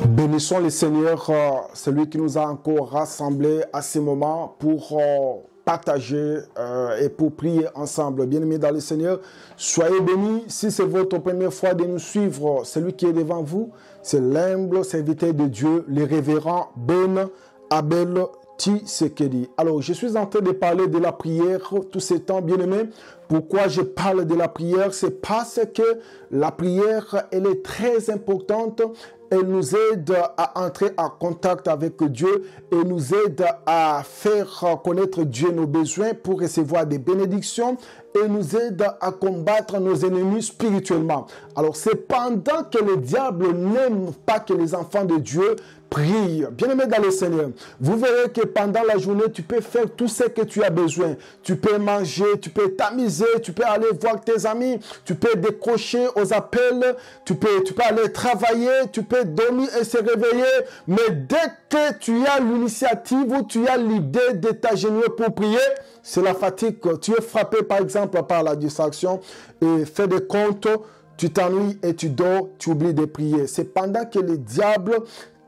Bénissons le Seigneur, celui qui nous a encore rassemblés à ce moment pour partager et pour prier ensemble. Bien-aimés dans le Seigneur, soyez bénis. Si c'est votre première fois de nous suivre, celui qui est devant vous, c'est l'humble serviteur de Dieu, le révérend Ben Abel Tshisekedi. Alors, je suis en train de parler de la prière tout ce temps, bien-aimés. Pourquoi je parle de la prière? C'est parce que la prière, elle est très importante. Elle nous aide à entrer en contact avec Dieu et nous aide à faire connaître Dieu nos besoins pour recevoir des bénédictions et nous aide à combattre nos ennemis spirituellement. Alors, c'est pendant que le diable n'aime pas que les enfants de Dieu prient. Bien-aimé dans le Seigneur, vous verrez que pendant la journée, tu peux faire tout ce que tu as besoin. Tu peux manger, tu peux t'amuser, tu peux aller voir tes amis, tu peux décrocher aux appels, tu peux aller travailler, tu peux dormir et se réveiller. Mais dès que tu as l'initiative ou tu as l'idée de t'agenouiller pour prier, c'est la fatigue. Tu es frappé par exemple par la distraction et fais des comptes, tu t'ennuies et tu dors, tu oublies de prier. C'est pendant que le diable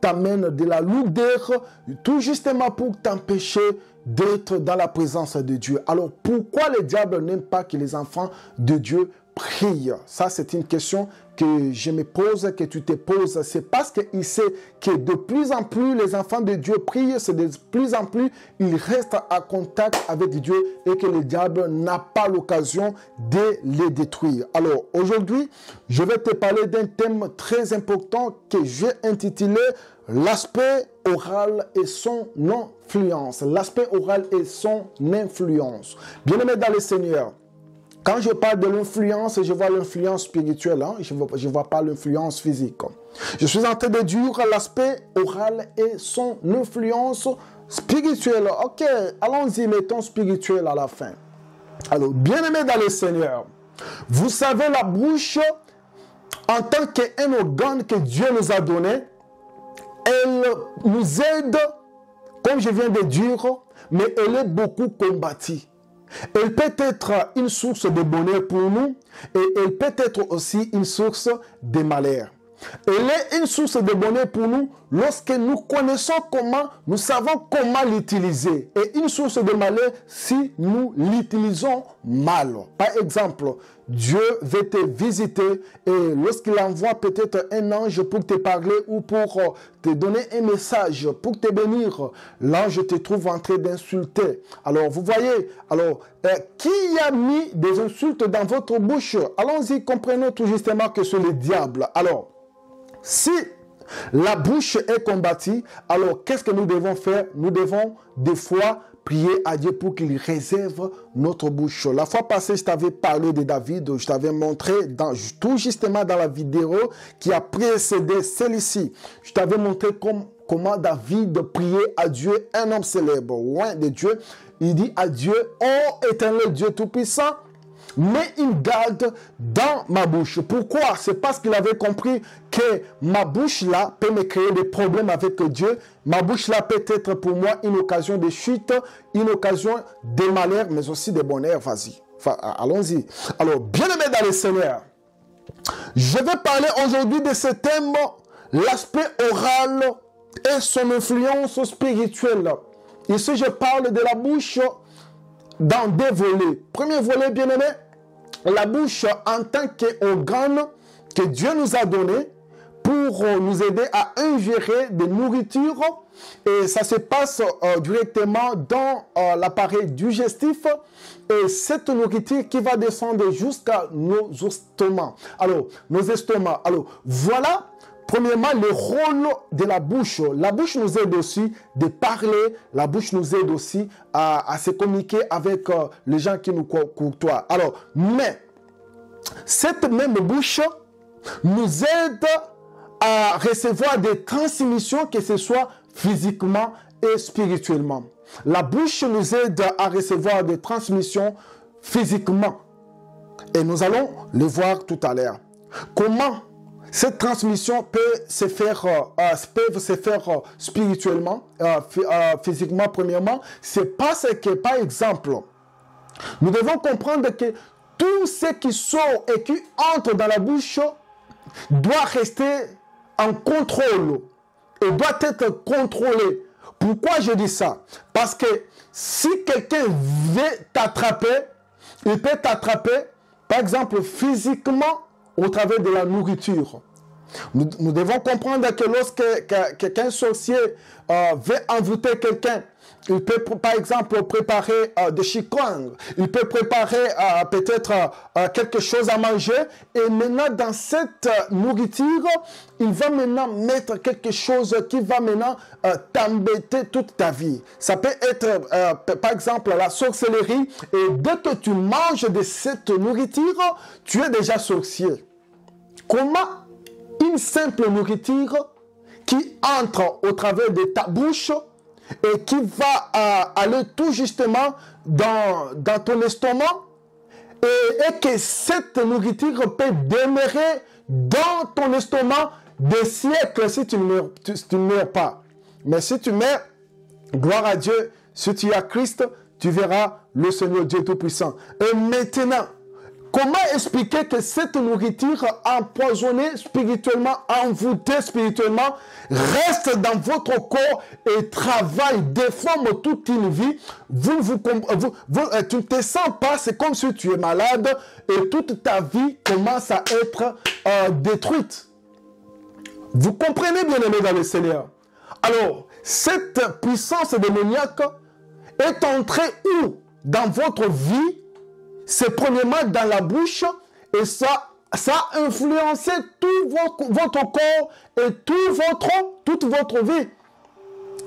t'amène de la lourdeur, tout justement pour t'empêcher d'être dans la présence de Dieu. Alors, pourquoi le diable n'aime pas que les enfants de Dieu prient? Ça, c'est une question que je me pose, que tu te poses. C'est parce qu'il sait que de plus en plus les enfants de Dieu prient, c'est de plus en plus ils restent en contact avec Dieu et que le diable n'a pas l'occasion de les détruire. Alors, aujourd'hui, je vais te parler d'un thème très important que j'ai intitulé l'aspect oral et son influence. L'aspect oral et son influence. Bien-aimé dans le Seigneur, quand je parle de l'influence, je vois l'influence spirituelle, hein? Je ne vois pas l'influence physique. Je suis en train de dire l'aspect oral et son influence spirituelle. Ok, allons-y, mettons spirituel à la fin. Alors, bien-aimé dans le Seigneur, vous savez, la bouche, en tant qu'un organe que Dieu nous a donné, elle nous aide, comme je viens de dire, mais elle est beaucoup combattue. Elle peut être une source de bonheur pour nous et elle peut être aussi une source de malheur. Elle est une source de bonheur pour nous lorsque nous connaissons comment, nous savons comment l'utiliser. Et une source de malheur si nous l'utilisons mal. Par exemple, Dieu veut te visiter et lorsqu'il envoie peut-être un ange pour te parler ou pour te donner un message, pour te bénir, l'ange te trouve en train d'insulter. Alors, vous voyez, qui a mis des insultes dans votre bouche? Allons-y, comprenons tout justement que c'est le diable. Alors, si la bouche est combattue, alors qu'est-ce que nous devons faire? Nous devons des fois prier à Dieu pour qu'il réserve notre bouche. La fois passée, je t'avais parlé de David, je t'avais montré tout justement dans la vidéo qui a précédé celle-ci. Je t'avais montré comment David priait à Dieu, un homme célèbre, loin de Dieu. Il dit à Dieu, ô éternel Dieu Tout-Puissant, mets une garde dans ma bouche. Pourquoi? C'est parce qu'il avait compris que ma bouche-là peut me créer des problèmes avec Dieu. Ma bouche-là peut être pour moi une occasion de chute, une occasion de malheur, mais aussi de bonheur. Vas-y. Allons-y. Alors, bien-aimé dans le Seigneur, je vais parler aujourd'hui de ce thème, l'aspect oral et son influence spirituelle. Ici, je parle de la bouche dans deux volets. Premier volet, bien-aimé, la bouche en tant qu'organe que Dieu nous a donné pour nous aider à ingérer de nourriture. Et ça se passe directement dans l'appareil digestif. Et cette nourriture qui va descendre jusqu'à nos estomacs. Alors, voilà. Premièrement, le rôle de la bouche. La bouche nous aide aussi de parler. La bouche nous aide aussi à se communiquer avec les gens qui nous côtoient. Alors, mais, cette même bouche nous aide à recevoir des transmissions, que ce soit physiquement et spirituellement. La bouche nous aide à recevoir des transmissions physiquement. Et nous allons le voir tout à l'heure. Comment cette transmission peut se faire spirituellement, physiquement premièrement. C'est parce que, par exemple, nous devons comprendre que tout ce qui sort et qui entre dans la bouche doit rester en contrôle et doit être contrôlé. Pourquoi je dis ça? Parce que si quelqu'un veut t'attraper, il peut t'attraper, par exemple, physiquement, au travers de la nourriture. Nous devons comprendre que lorsque qu'un sorcier veut envoûter quelqu'un, il peut par exemple préparer des chikwang, il peut préparer peut-être quelque chose à manger, et maintenant dans cette nourriture, il va maintenant mettre quelque chose qui va maintenant t'embêter toute ta vie. Ça peut être par exemple la sorcellerie, et dès que tu manges de cette nourriture, tu es déjà sorcier. Comment une simple nourriture qui entre au travers de ta bouche et qui va aller tout justement dans ton estomac et que cette nourriture peut demeurer dans ton estomac des siècles si tu ne meurs pas. Mais si tu meurs, gloire à Dieu, si tu as Christ, tu verras le Seigneur Dieu Tout-Puissant. Et maintenant, comment expliquer que cette nourriture empoisonnée spirituellement, envoûtée spirituellement, reste dans votre corps et travaille, déforme toute une vie? Tu ne te sens pas, c'est comme si tu es malade et toute ta vie commence à être détruite. Vous comprenez, bien-aimés dans le Seigneur? Alors, cette puissance démoniaque est entrée où? Dans votre vie. C'est premièrement dans la bouche et ça a influencé tout votre corps et toute votre vie.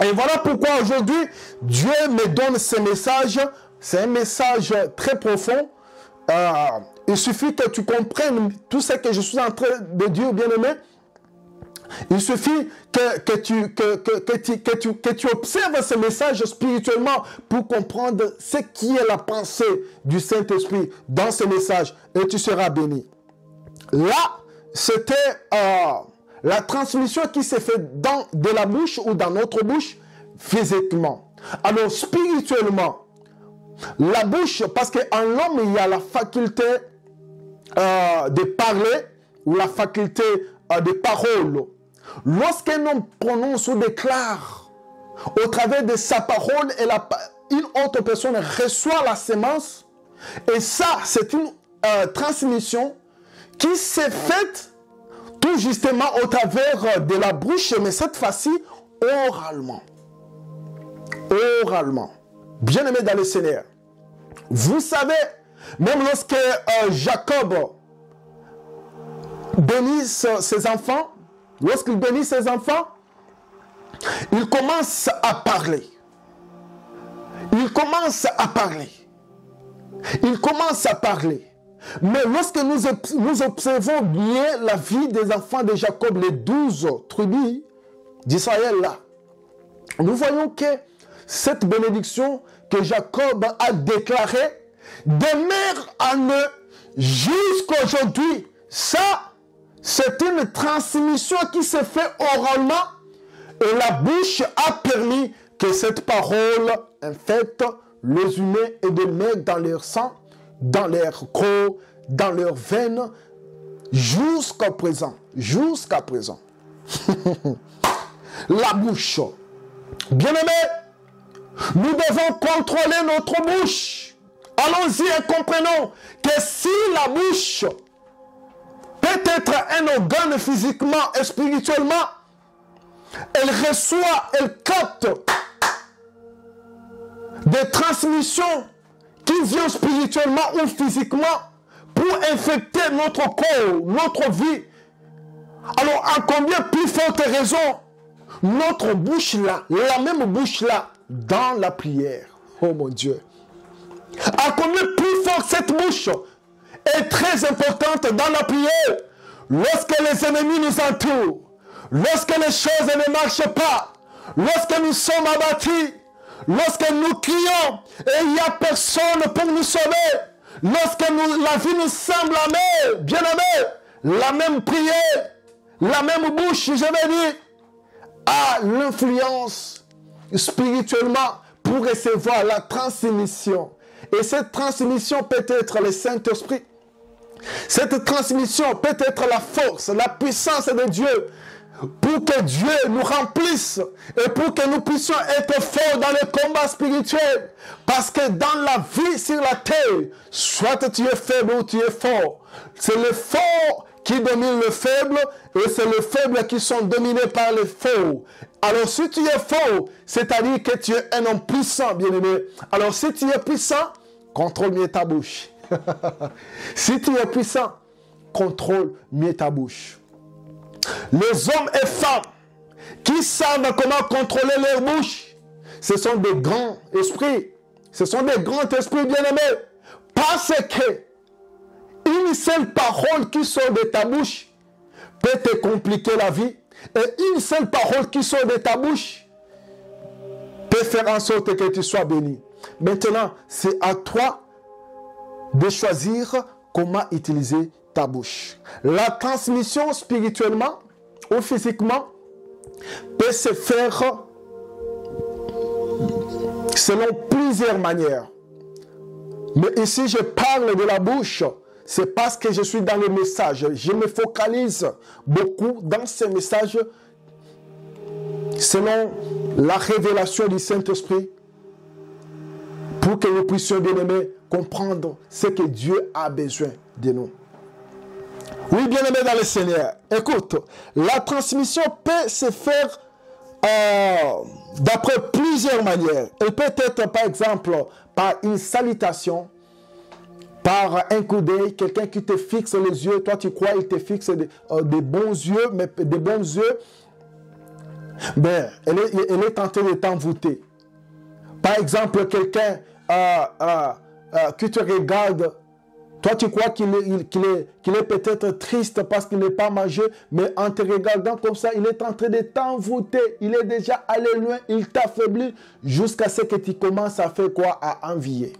Et voilà pourquoi aujourd'hui, Dieu me donne ce message. C'est un message très profond. Il suffit que tu comprennes tout ce que je suis en train de dire, bien-aimé. Il suffit que tu observes ce message spirituellement pour comprendre ce qui est la pensée du Saint-Esprit dans ce message et tu seras béni. Là, c'était la transmission qui s'est faite de la bouche ou dans notre bouche physiquement. Alors spirituellement, la bouche, parce qu'en l'homme, il y a la faculté de parler ou la faculté de parole. Lorsqu'un homme prononce ou déclare au travers de sa parole et une autre personne reçoit la sémence, et ça c'est une transmission qui s'est faite tout justement au travers de la bouche, mais cette fois-ci oralement. Oralement. Bien-aimé dans le Seigneur, vous savez, même lorsque Jacob bénit ses enfants, lorsqu'il bénit ses enfants, il commence à parler. Il commence à parler. Il commence à parler. Mais lorsque nous observons bien la vie des enfants de Jacob, les 12 tribus d'Israël là, nous voyons que cette bénédiction que Jacob a déclarée demeure en eux jusqu'à aujourd'hui. Ça, c'est une transmission qui s'est faite oralement et la bouche a permis que cette parole infecte les humains et de mettre dans leur sang, dans leur corps, dans leurs veines, jusqu'à présent. Jusqu'à présent. La bouche. Bien-aimés, nous devons contrôler notre bouche. Allons-y et comprenons que si la bouche peut être un organe physiquement et spirituellement, elle reçoit, elle capte des transmissions qui viennent spirituellement ou physiquement pour infecter notre corps, notre vie. Alors, à combien plus forte raison, notre bouche là, la même bouche là, dans la prière. Oh mon Dieu. À combien plus forte cette bouche est très importante dans la prière. Lorsque les ennemis nous entourent, lorsque les choses ne marchent pas, lorsque nous sommes abattus, lorsque nous crions et il n'y a personne pour nous sauver, lorsque la vie nous semble amère, bien-aimé, la même prière, la même bouche, je vais dire, a l'influence spirituellement pour recevoir la transmission. Et cette transmission peut être le Saint-Esprit. Cette transmission peut être la force, la puissance de Dieu pour que Dieu nous remplisse et pour que nous puissions être forts dans le combat spirituel. Parce que dans la vie sur la terre, soit tu es faible ou tu es fort. C'est le fort qui domine le faible et c'est les faibles qui sont dominés par les forts. Alors si tu es fort, c'est-à-dire que tu es un homme puissant, bien-aimé. Alors si tu es puissant, contrôle mieux ta bouche. Si tu es puissant, contrôle mieux ta bouche. Les hommes et femmes qui savent comment contrôler leur bouche, ce sont des grands esprits. Ce sont des grands esprits bien-aimés. Parce que une seule parole qui sort de ta bouche peut te compliquer la vie. Et une seule parole qui sort de ta bouche peut faire en sorte que tu sois béni. Maintenant, c'est à toi de choisir comment utiliser ta bouche. La transmission spirituellement ou physiquement peut se faire selon plusieurs manières. Mais ici, je parle de la bouche. C'est parce que je suis dans le message. Je me focalise beaucoup dans ce message selon la révélation du Saint-Esprit pour que nous puissions, bien-aimés, comprendre ce que Dieu a besoin de nous. Oui, bien-aimés dans le Seigneur, écoute, la transmission peut se faire d'après plusieurs manières. Elle peut être, par exemple, par une salutation, par un coup d'œil, quelqu'un qui te fixe les yeux, toi tu crois qu'il te fixe des bons yeux, mais des bons yeux, ben, elle est en train de t'envoûter. Par exemple, quelqu'un qui te regarde, toi tu crois qu'il est peut-être triste parce qu'il n'est pas mangé, mais en te regardant comme ça, il est en train de t'envoûter. Il est déjà allé loin, il t'affaiblit jusqu'à ce que tu commences à faire quoi? À envier.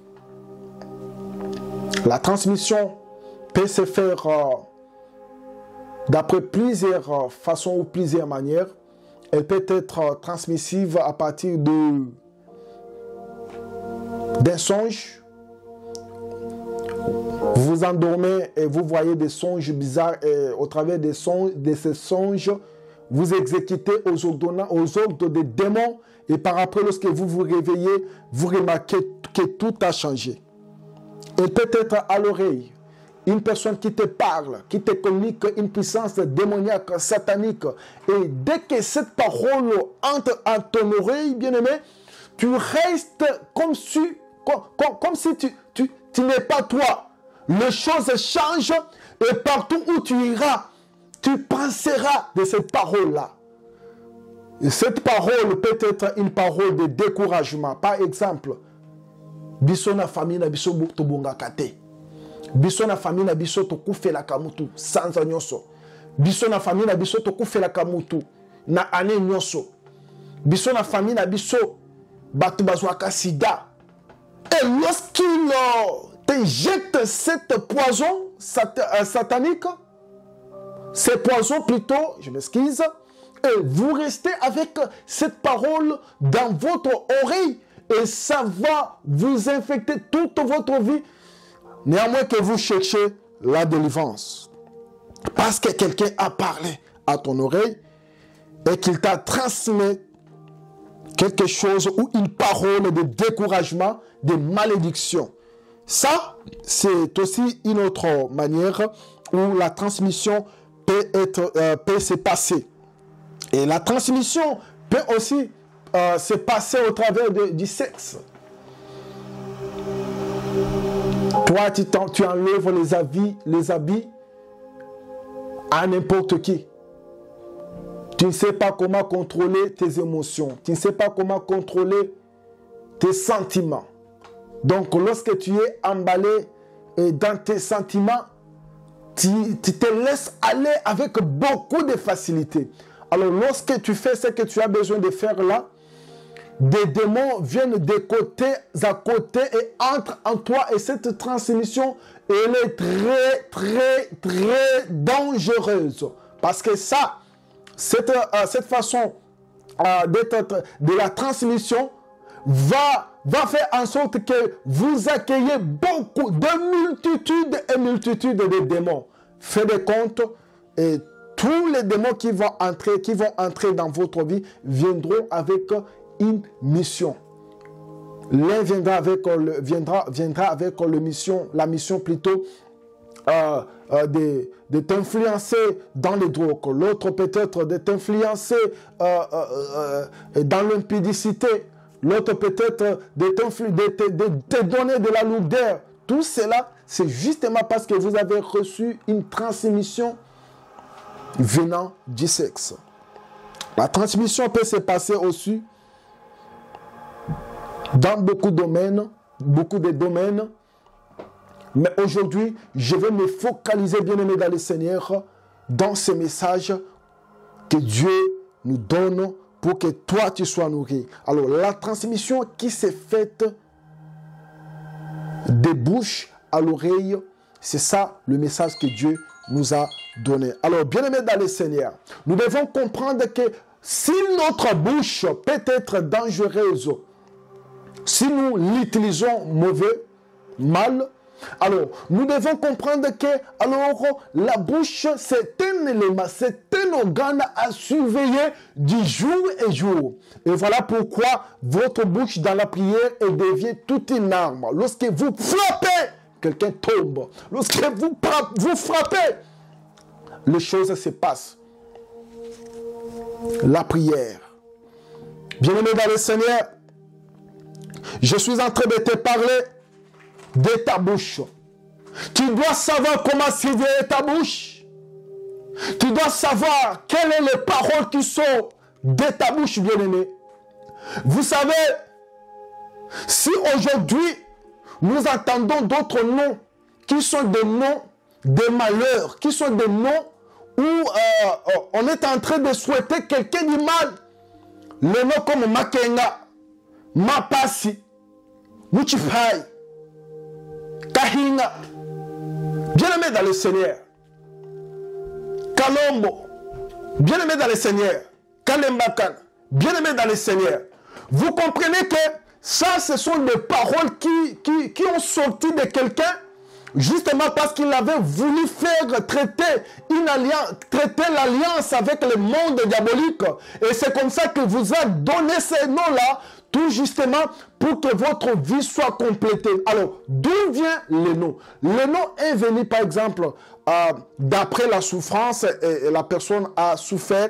La transmission peut se faire d'après plusieurs façons ou plusieurs manières. Elle peut être transmissive à partir d'un songe. Vous vous endormez et vous voyez des songes bizarres et au travers de ces songes, vous exécutez aux ordres des démons et par après, lorsque vous vous réveillez, vous remarquez que tout a changé. Et peut-être à l'oreille, une personne qui te parle, qui te communique une puissance démoniaque, satanique. Et dès que cette parole entre à ton oreille, bien-aimé, tu restes comme si tu n'es pas toi. Les choses changent et partout où tu iras, tu penseras de cette parole-là. Et cette parole peut être une parole de découragement. Par exemple, biso na famille na biso to bongaka te. Biso na famille na biso to kufelaka mutu sanza nyonso. Biso na famille na biso to kufelaka mutu na ane nyonso. Biso na famille na biso batu bazwaka sida. Et lorsqu'il te jette cette poison satanique, ces poisons plutôt, je m'excuse, et vous restez avec cette parole dans votre oreille et ça va vous infecter toute votre vie, néanmoins que vous cherchez la délivrance. Parce que quelqu'un a parlé à ton oreille et qu'il t'a transmis quelque chose ou une parole de découragement, de malédiction. Ça, c'est aussi une autre manière où la transmission peut se passer. Et la transmission peut aussi se passer au travers du sexe. Toi, tu enlèves les habits à n'importe qui. Tu ne sais pas comment contrôler tes émotions. Tu ne sais pas comment contrôler tes sentiments. Donc, lorsque tu es emballé dans tes sentiments, tu te laisses aller avec beaucoup de facilité. Alors, lorsque tu fais ce que tu as besoin de faire là, des démons viennent de côté à côté et entrent en toi. Et cette transmission, elle est très, très, très dangereuse. Parce que ça, cette façon de la transmission va faire en sorte que vous accueillez beaucoup de multitudes et multitudes de démons. Fais des comptes et tous les démons qui vont entrer dans votre vie viendront avec une mission. L'un viendra avec la mission plutôt de t'influencer dans les drogues. L'autre peut-être de t'influencer dans l'impudicité. L'autre peut-être de te donner de la lourdeur. Tout cela, c'est justement parce que vous avez reçu une transmission venant du sexe. La transmission peut se passer aussi dans beaucoup de domaines. Mais aujourd'hui, je vais me focaliser, bien-aimés dans le Seigneur, dans ce message que Dieu nous donne pour que toi, tu sois nourri. Alors, la transmission qui s'est faite des bouches à l'oreille, c'est ça le message que Dieu nous a donné. Alors, bien-aimés dans le Seigneur, nous devons comprendre que si notre bouche peut être dangereuse, si nous l'utilisons mal, alors nous devons comprendre que la bouche, c'est un élément, c'est un organe à surveiller du jour et jour. Et voilà pourquoi votre bouche dans la prière devient toute une arme. Lorsque vous frappez, quelqu'un tombe. Lorsque vous frappez, les choses se passent. La prière. Bien-aimé dans le Seigneur, je suis en train de te parler de ta bouche. Tu dois savoir comment surveiller ta bouche. Tu dois savoir quelles sont les paroles qui sont de ta bouche, bien-aimé. Vous savez, si aujourd'hui, nous entendons d'autres noms qui sont des noms de malheur, qui sont des noms où on est en train de souhaiter quelqu'un du mal. Les noms comme Makenga, Mapasi, Muchipai, Kahinga, bien-aimé dans le Seigneur, Kalombo, bien-aimé dans le Seigneur, Kalembakan, bien-aimé dans le Seigneur. Vous comprenez que ça, ce sont des paroles qui ont sorti de quelqu'un justement parce qu'il avait voulu faire traiter l'alliance avec le monde diabolique. Et c'est comme ça que vous a donné ces noms-là, tout justement pour que votre vie soit complétée. Alors, d'où vient le nom? Le nom est venu, par exemple, d'après la souffrance, et la personne a souffert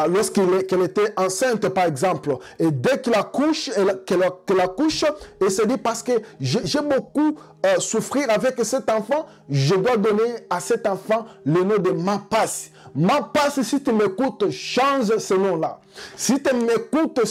lorsqu'elle était enceinte, par exemple, et dès qu'elle accouche, elle se dit parce que j'ai beaucoup souffrir avec cet enfant, je dois donner à cet enfant le nom de Mapas. Mapas, si tu m'écoutes, change ce nom-là. Si tu m'écoutes,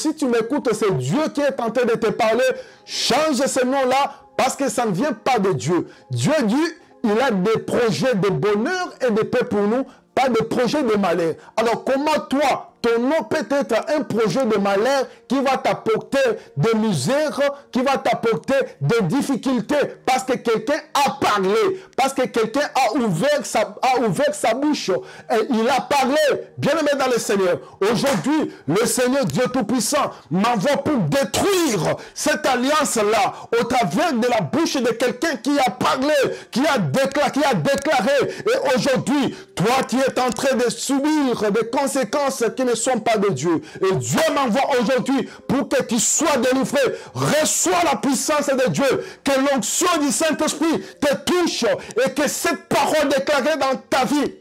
c'est Dieu qui est en train de te parler, change ce nom-là parce que ça ne vient pas de Dieu. Dieu dit, il a des projets de bonheur et de paix pour nous, pas de projet de malheur. Alors comment toi, ton nom peut être un projet de malheur qui va t'apporter des misères, qui va t'apporter des difficultés parce que quelqu'un a parlé, parce que quelqu'un a ouvert sa bouche et il a parlé. Bien-aimé dans le Seigneur, aujourd'hui, le Seigneur Dieu Tout-Puissant m'envoie pour détruire cette alliance-là au travers de la bouche de quelqu'un qui a parlé, qui a déclaré. Et aujourd'hui, toi qui es en train de subir des conséquences qui ne sont pas de Dieu. Et Dieu m'envoie aujourd'hui pour que tu sois délivré. Reçois la puissance de Dieu. Que l'onction du Saint-Esprit te touche et que cette parole déclarée dans ta vie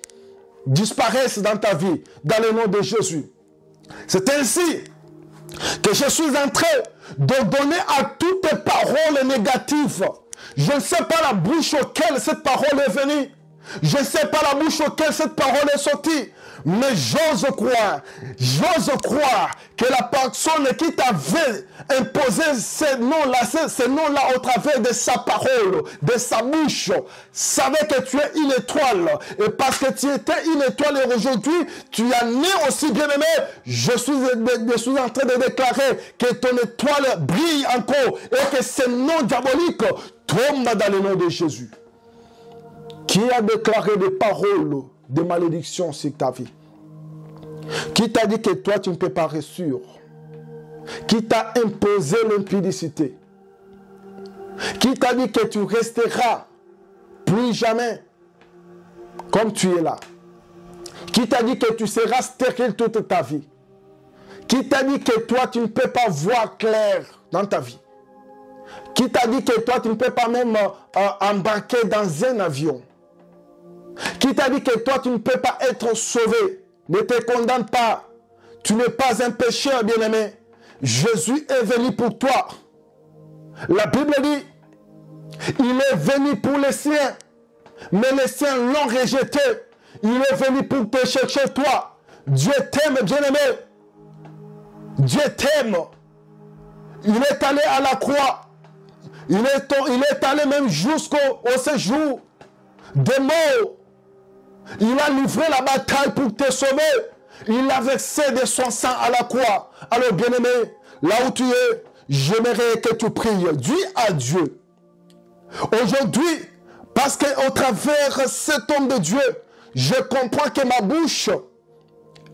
disparaisse dans ta vie. Dans le nom de Jésus. C'est ainsi que je suis en train de donner à toutes les paroles négatives. Je ne sais pas la bouche auquel cette parole est venue. Je ne sais pas la bouche auquel cette parole est sortie. Mais j'ose croire que la personne qui t'avait imposé ces noms-là au travers de sa parole, de sa bouche, savait que tu es une étoile. Et parce que tu étais une étoile et aujourd'hui, tu as né aussi bien-aimé. Je suis en train de déclarer que ton étoile brille encore et que ces noms diaboliques tombent dans le nom de Jésus. Qui a déclaré des paroles de malédiction sur ta vie? Qui t'a dit que toi tu ne peux pas réussir? Qui t'a imposé l'impudicité? Qui t'a dit que tu resteras plus jamais comme tu es là? Qui t'a dit que tu seras stérile toute ta vie? Qui t'a dit que toi, tu ne peux pas voir clair dans ta vie? Qui t'a dit que toi, tu ne peux pas même embarquer dans un avion? Qui t'a dit que toi, tu ne peux pas être sauvé? Ne te condamne pas. Tu n'es pas un pécheur, bien-aimé. Jésus est venu pour toi. La Bible dit, il est venu pour les siens, mais les siens l'ont rejeté. Il est venu pour te chercher, toi. Dieu t'aime, bien-aimé. Dieu t'aime. Il est allé à la croix. Il est allé même jusqu'au séjour des morts. Il a livré la bataille pour te sauver. Il a versé de son sang à la croix. Alors, bien-aimé, là où tu es, j'aimerais que tu pries. Dis à Dieu. Aujourd'hui, parce qu'au travers cet homme de Dieu, je comprends que ma bouche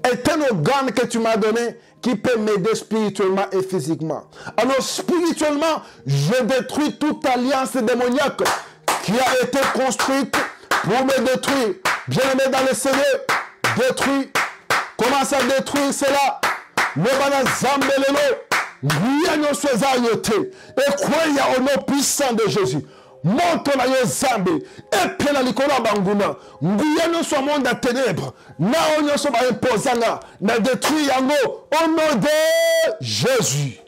est un organe que tu m'as donné qui peut m'aider spirituellement et physiquement. Alors, spirituellement, je détruis toute alliance démoniaque qui a été construite pour me détruire. Bien-aimé dans le Seigneur, détruis. Commence à détruire cela. Nebana zambelelo. Guyanyo sozayote. Et croyez au nom puissant de Jésus. Monte na yo zambe. Et puis na likolo banguna. Guyanyo so monde à ténèbres. Na onyo so ba imposanga. Na détruit yango. Au nom de Jésus.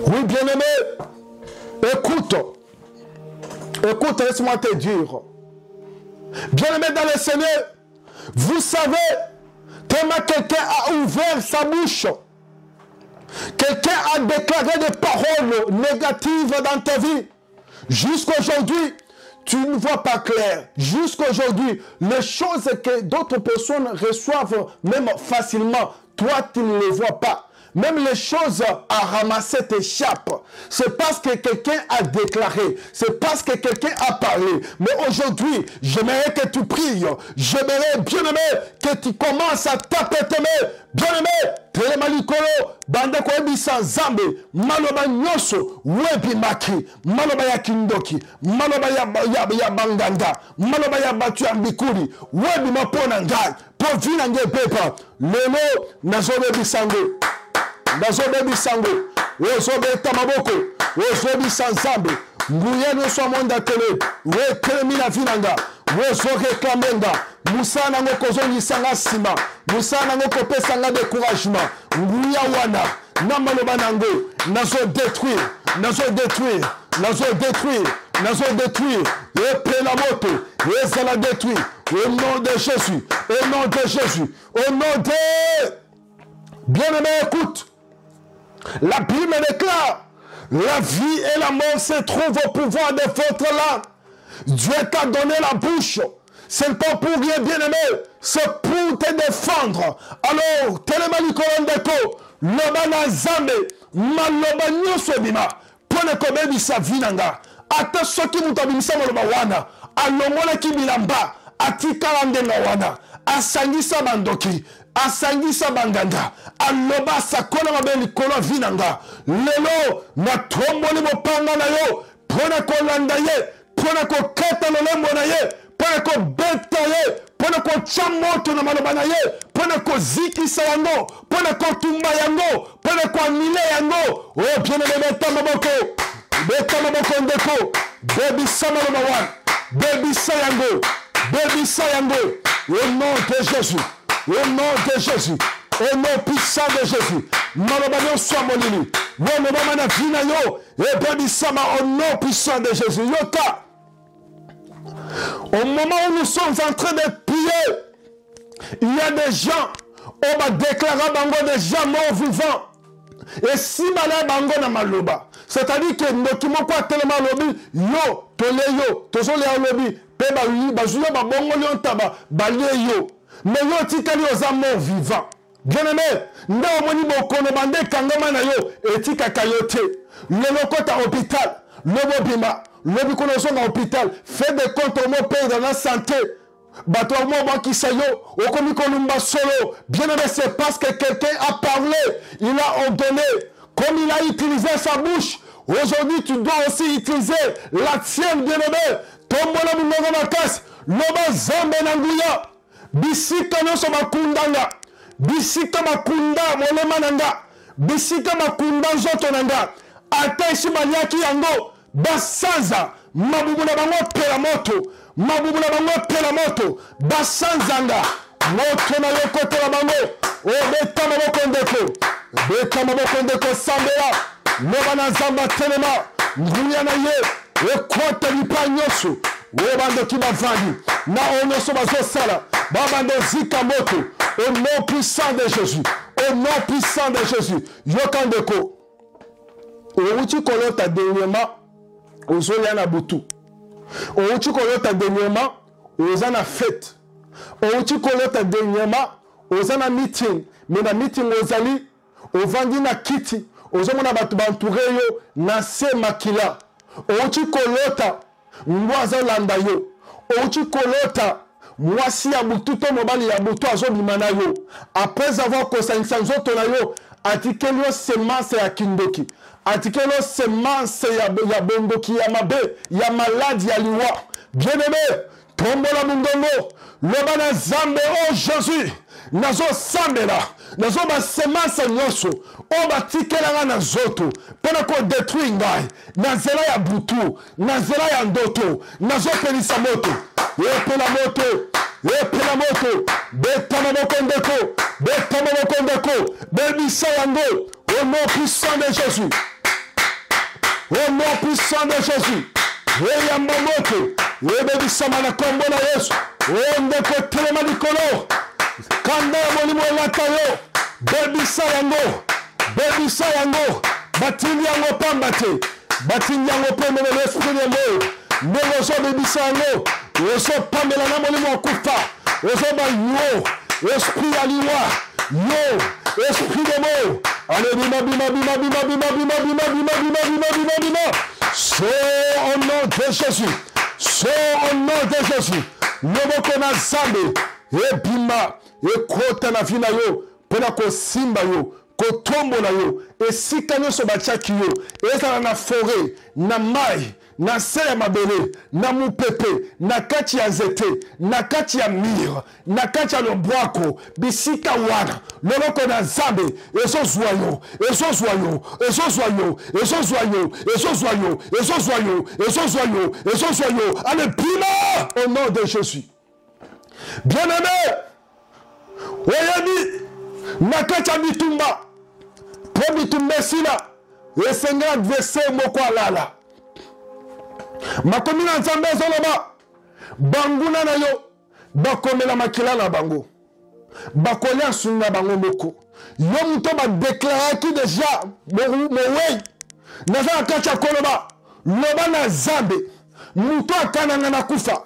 Oui, bien-aimé, écoute, laisse-moi te dire. Bien-aimé dans le Seigneur, vous savez, tellement quelqu'un a ouvert sa bouche, quelqu'un a déclaré des paroles négatives dans ta vie. Jusqu'aujourd'hui, tu ne vois pas clair. Jusqu'aujourd'hui, les choses que d'autres personnes reçoivent même facilement, toi, tu ne les vois pas. Même les choses à ramasser t'échappent. C'est parce que quelqu'un a déclaré. C'est parce que quelqu'un a parlé. Mais aujourd'hui, j'aimerais que tu pries. J'aimerais, bien-aimé, que tu commences à taper tes mains. Bien-aimé, telemalikolo, bandeko ebisa zambe, maloba nyoso, webi maki, maloba ya kindoki, maloba ya banganda, maloba ya batu ya mbikuri, webi mapona ngai, po vina nge pepa, lelo nazobe bisango. Nazobe sango, ozobe tamaboko, ozobe sanzambe, nguyeno so monda tele, we kremina vinanga, ozoke kamenga, musana ngoko zongi sanga sima, musana ngoko pesanga découragement, nguya wana, namaloba nango, nazo détruire, et plein la moto, et ça la détruire, au nom de Jésus, au nom de Jésus, au nom de... Bien-aimé, écoute. La Bible déclare, la vie et la mort se trouvent au pouvoir de votre langue. Dieu t'a donné la bouche. Ce n'est pas pour rien, bien-aimé. C'est pour te défendre. Alors, telemalikondeko, lobana zambe, maloba nyoso bima, pone kobebisa vinanga. Ata soki mutabimisa maloba wana, alongola ki bilamba, atikala ndenga wana, asangisa bandoki. Asangisa banganda aloba sakona mabe likolo vinanga lelo na tomboli mopanga na yo pona kolanda ye pona ko kata lolembo na ye pona ko beta ye pona ko chamoto na maloba na ye pona ko zikisa yango pona ko tumba yango pona ko anile yango oh bien aimé beta maboko ndeko baby sama lo mawan baby sayango au nom de Jésus. Au nom de Jésus, au nom puissant de Jésus, malobano soit molini, wonobamana vina yo, et babisama au nom puissant de Jésus. Yoka, au moment où nous sommes en train de prier, il y a des gens, on va déclarer bango des gens morts vivants. Et si malade bango na maloba, c'est-à-dire que nous qui m'ont quoi tellement lobby, yo, toleyo, tozole lobby, pe bazuyo ba bongo lion taba, balye yo. Mais yo tikali aux amants vivants. Bien-aimé, nda omoni bokono bande kangama na yo etika kayote. Le lokota hôpital, lobo bima, lobi kono songa hôpital, fait des comptes au mot pays dans la santé. bato mo kisayo okomi kolumba solo. Bien aimé, c'est parce que quelqu'un a parlé, il a ordonné, comme il a utilisé sa bouche. Aujourd'hui, tu dois aussi utiliser la tienne, bien aimé. Tombola mungongo makasi, loba zambe nanguya, bisika noso makundanga, bisika makunda molema nanga, bisika makunda nzoto nanga, ata isi baliaki yango, basanza, mabubu na bango pela moto, mabubu na bango pela moto, basanzanga, moto na yokote la bango, o beta maboko ndeko, beta maboko ndeko sambela, loba na zamba telema, nguya na ye, ekota lipa nyoso, webando ki bavandi, na onyoso bazosala, babando zika moto, au nom puissant de Jésus, au nom puissant de Jésus, yokandeko, outi kolota dernièrement, ozolia na butu, outi kolota dernièrement, ozana fête, outi kolota dernièrement, ozana meeting, mais na meeting ozali, ovandi na kiti, ozomona batu bantouré yo, na se makila, outi kolota, mwaza landa yo, outi kolota, mwasi ya butu to mobali ya butu azobima na yo, après avoir kosanisa nzoto na yo, atikeli yo semence ya kindoki, atikeli yo semence ya bondoki ya mabe, ya maladi ya liwa. Bien aimé, tombola mungongo, loba na zambe oh Jésus, nazo sambela, nazo ba semence nyoso, o batikelanga na zoto, pena ko détruire ngai, na zela ya butu, na zela ya ndoto, nazo pelisa moto, epela moto, epela moto, beta maboko ndeko, beta maboko ndeko, bebisa yango, au nom puissant de Jésus, au nom puissant de Jésus, eyamba moto, ebebisa mana kombo na Yesu, o ndeko telema likolo, kanda ya molimo elata yo, bebisa yango, batindi yango pamba te, batindi yango pembe na l'esprit de Dieu, ndenge ozo bebisa yango, ozo pambela na molimo okufa, ozo ba yo, esprit ya liwa, yo, esprit de mo, allez bima bima bima bima bima bima bima bima bima bima bima bima, c'est au nom de Jésus, c'est au nom de Jésus, loboko na zambe, ebima, ekota na vina yo, pena ko simba yo, ko tombo na yo, esika nyonso batiaki yo, ezala na forêt, na mai, na se ya mabele, na mupepe, na kati ya nzete, na kati ya mire, na kati ya lobwako, bisika wana, loloko na zambe, ezozwa yo, ezozwa yo, ezozwa yo, ezozwa yo, ezozwa yo, ezozwa yo, ezozwa yo, ezozwa yo, allez, bima, au nom de Jésus. Bien-aimé, oyebi, na kati ya bitumba, po bitumba esila, esenga adversaire moko alala. Makomi na nzambe ezoloba, banguna na yo, bakomela makila na bango, bakolia sunga bango moko. Yo muto ba deklaraki deja, mowei, naza kati ya koloba, loba na zambe, muto akananga na kufa,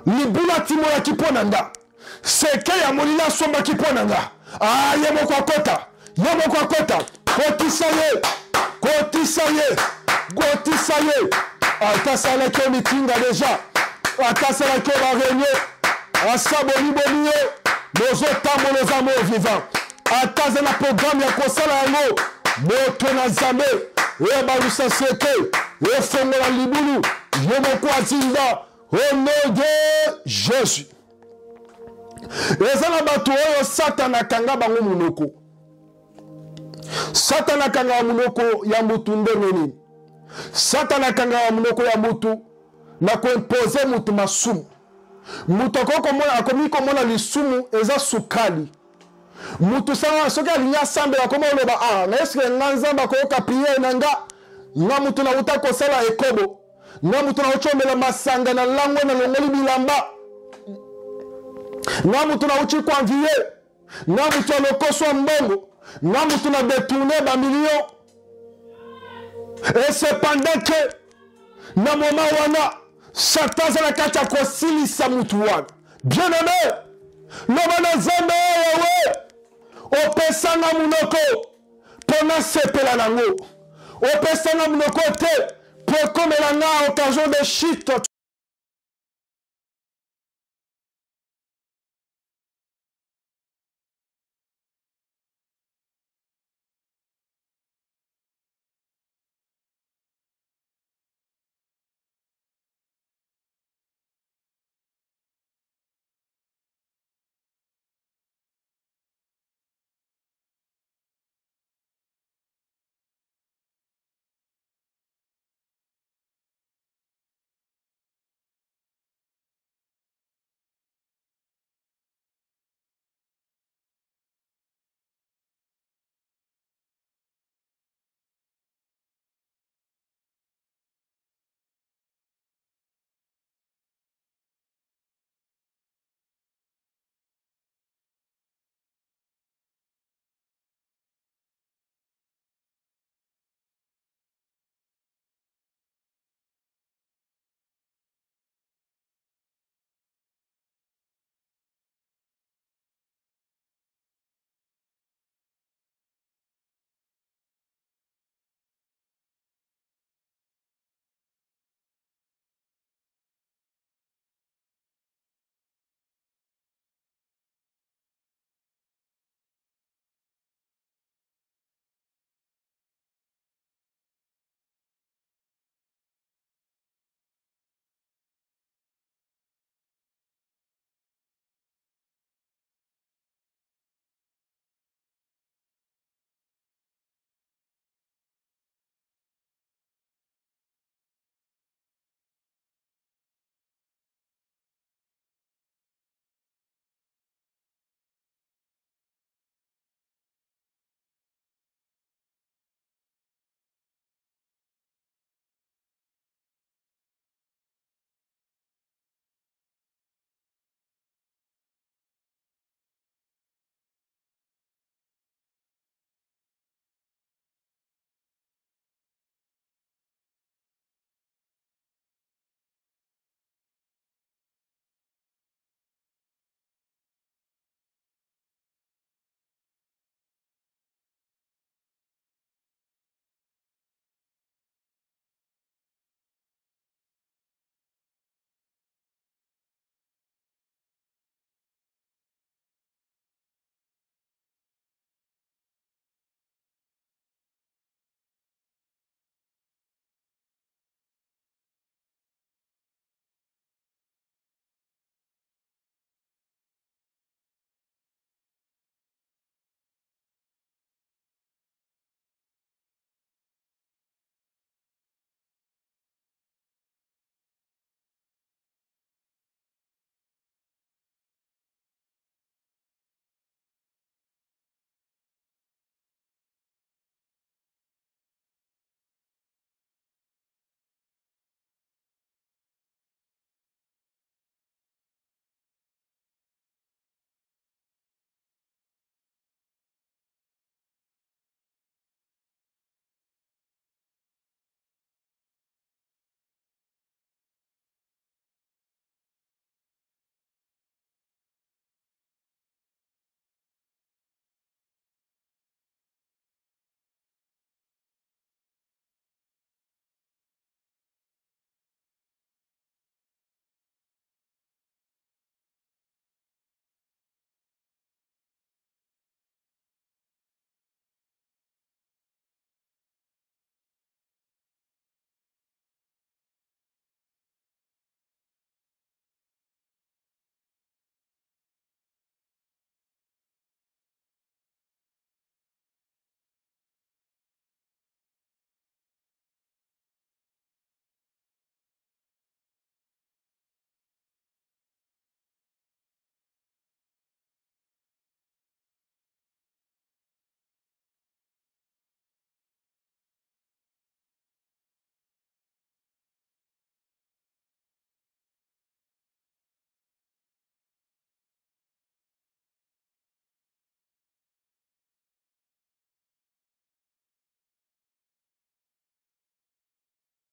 libula timola kiponanga, seke ya molila somba kiponanga, ye moko akota, ye moko akota, kotisa ye, kotisa ye, atasala ke mitinga deja, atasala ke ba réunion, asaboli boni yo, bozo tambola za mo vivant, ataza na programme ya kosala yango, moto na zambe, balusa seke, fongola libulu, ye moko azinda, au nom de Jésus. Ezala bato oyo Satan akanga bango munoko. Satan akanga munoko ya mutu ndenge nini? Satan akanga munoko ya mutu na kuimposer mutu masumu. Mutu akomi komona lisumu eza sukali. Mutu sanga soki alinya sambe akoma oloba na eske nga nzamba koyoka priere na nga mutu na uta kosala ekobo. Nga mutu na uchomela masanga na lango na longoli bilamba. Nga mutu na uchi kwa mvie, nga mutu na lokoswa mbongo, nga mutu na détourner ba millions. Et cependant que, na moma wana, Satan za la kati ya kosilisa mutu wana. Bien aimé, loba na zambe yawe, opesanga munoko, pona sepela nango. Opesanga munoko te, pour comme la occasion de chute